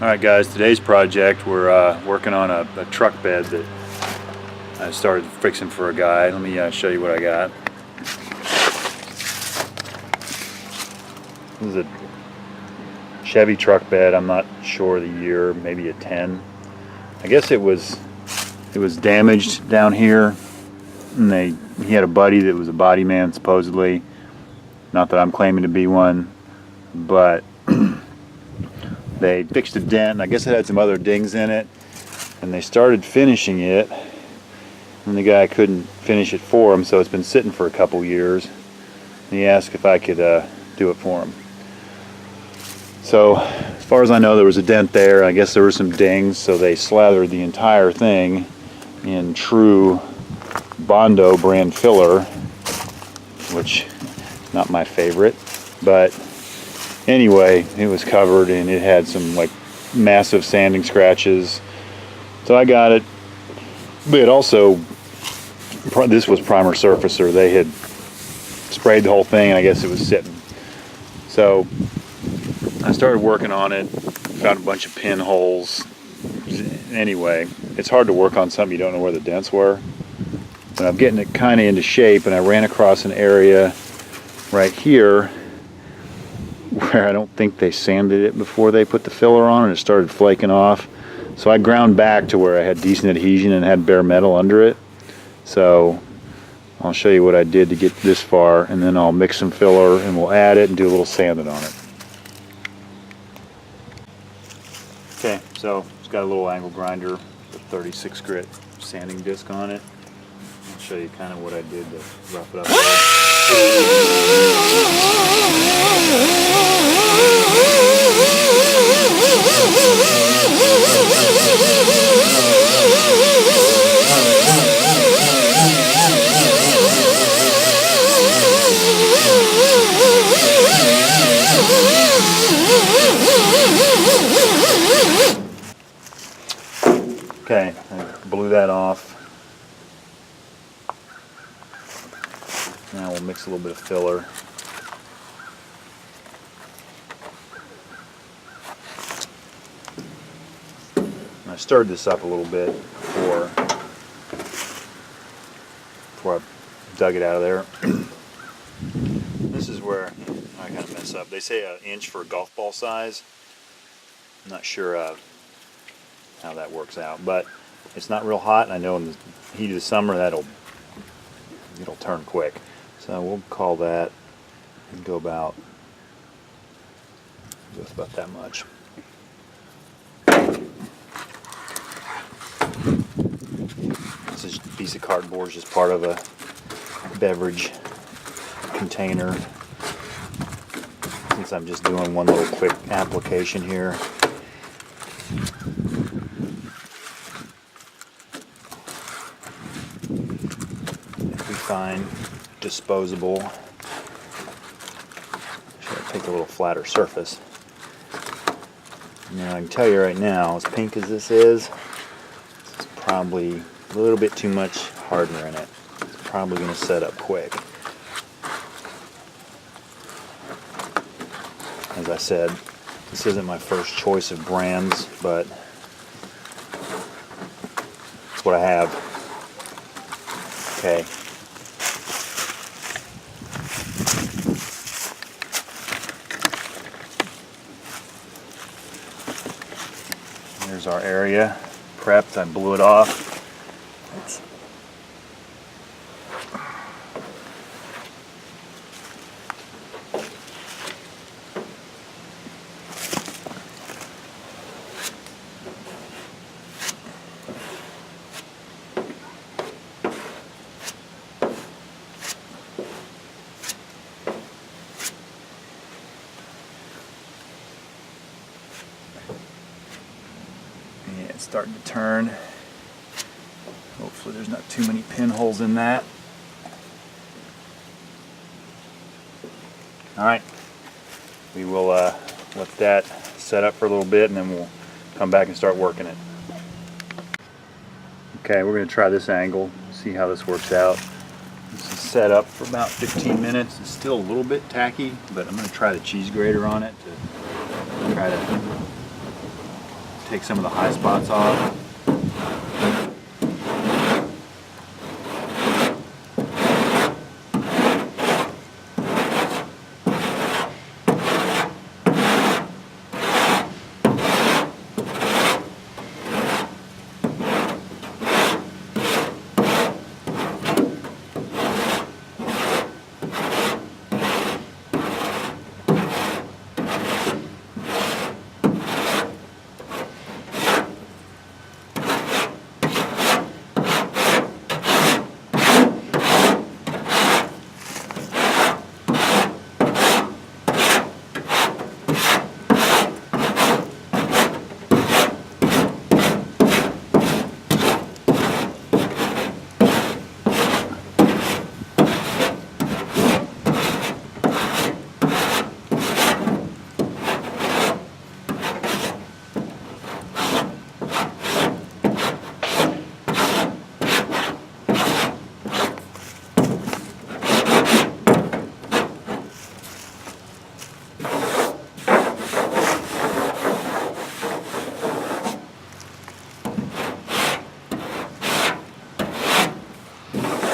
Alright guys, today's project we're working on a truck bed that I started fixing for a guy. Let me show you what I got. This is a Chevy truck bed. I'm not sure the year, maybe a 10. I guess it was damaged down here, and he had a buddy that was a body man supposedly. Not that I'm claiming to be one, but they fixed a dent, and I guess it had some other dings in it, and they started finishing it, and the guy couldn't finish it for him, so it's been sitting for a couple years, and he asked if I could do it for him. So as far as I know, there was a dent there. I guess there were some dings, so they slathered the entire thing in true Bondo brand filler, which is not my favorite, but anyway, it was covered and it had some like massive sanding scratches. So I got it, but also this was primer surfacer. They had sprayed the whole thing, and I guess it was sitting. So I started working on it, found a bunch of pinholes. Anyway, it's hard to work on something you don't know where the dents were. But I'm getting it kind of into shape, and I ran across an area right here where I don't think they sanded it before they put the filler on, and it started flaking off. So I ground back to where I had decent adhesion and had bare metal under it. So I'll show you what I did to get this far, and then I'll mix some filler and we'll add it and do a little sanding on it. Okay, so it's got a little angle grinder with 36 grit sanding disc on it. I'll show you kind of what I did to rough it up a Okay, I blew that off. Now we'll mix a little bit of filler. I stirred this up a little bit before I dug it out of there. This is where I kind of mess up. They say an inch for a golf ball size. I'm not sure how that works out, but it's not real hot, and I know in the heat of the summer it'll turn quick. So we'll call that and go about that much. This piece of cardboard is just part of a beverage container. Since I'm just doing one little quick application here. Fine, disposable. Should I take a little flatter surface? Now I can tell you right now, as pink as this is probably a little bit too much hardener in it. It's probably going to set up quick. As I said, this isn't my first choice of brands, but it's what I have. Okay. Here's our area prepped. I blew it off. It's starting to turn. Hopefully there's not too many pinholes in that. Alright, we will let that set up for a little bit, and then we'll come back and start working it. Okay, we're going to try this angle, see how this works out. This is set up for about 15 minutes. It's still a little bit tacky, but I'm going to try the cheese grater on it to try to take some of the high spots off.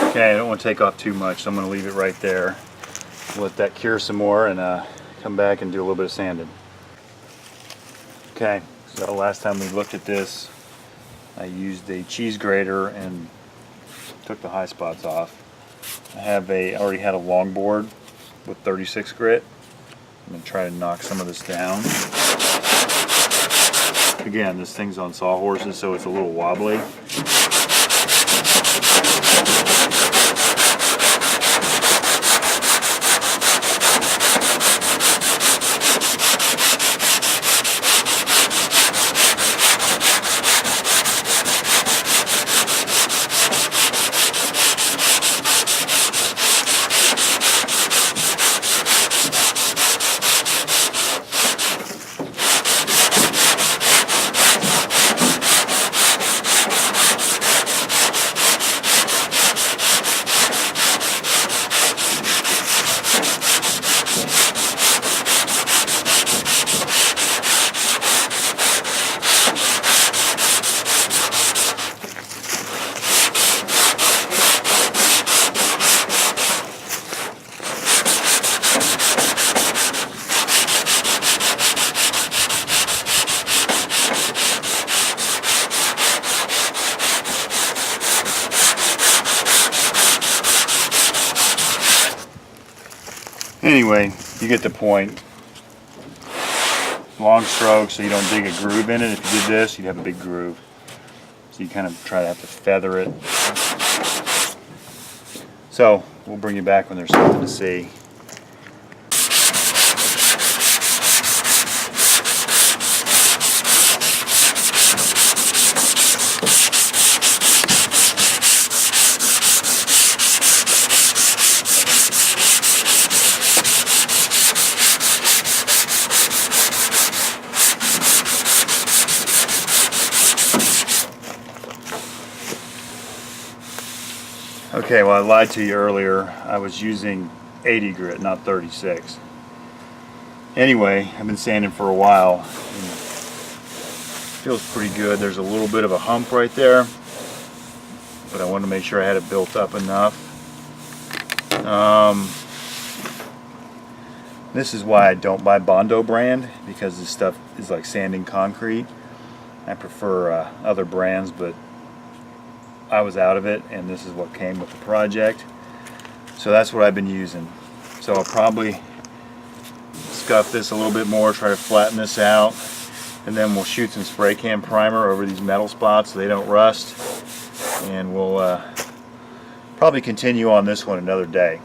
Okay, I don't want to take off too much, so I'm going to leave it right there. Let that cure some more and come back and do a little bit of sanding. Okay, so last time we looked at this, I used a cheese grater and took the high spots off. I already had a longboard with 36 grit. I'm going to try to knock some of this down. Again, this thing's on sawhorses, so it's a little wobbly. Anyway, you get the point. Long stroke so you don't dig a groove in it. If you did this, you'd have a big groove. So you kind of try to have to feather it. So we'll bring you back when there's something to see. Okay, well I lied to you earlier. I was using 80 grit, not 36. Anyway, I've been sanding for a while. And it feels pretty good. There's a little bit of a hump right there, but I wanted to make sure I had it built up enough. This is why I don't buy Bondo brand, because this stuff is like sanding concrete. I prefer other brands, but I was out of it, and this is what came with the project. So that's what I've been using. So I'll probably scuff this a little bit more, try to flatten this out, and then we'll shoot some spray can primer over these metal spots so they don't rust, and we'll probably continue on this one another day.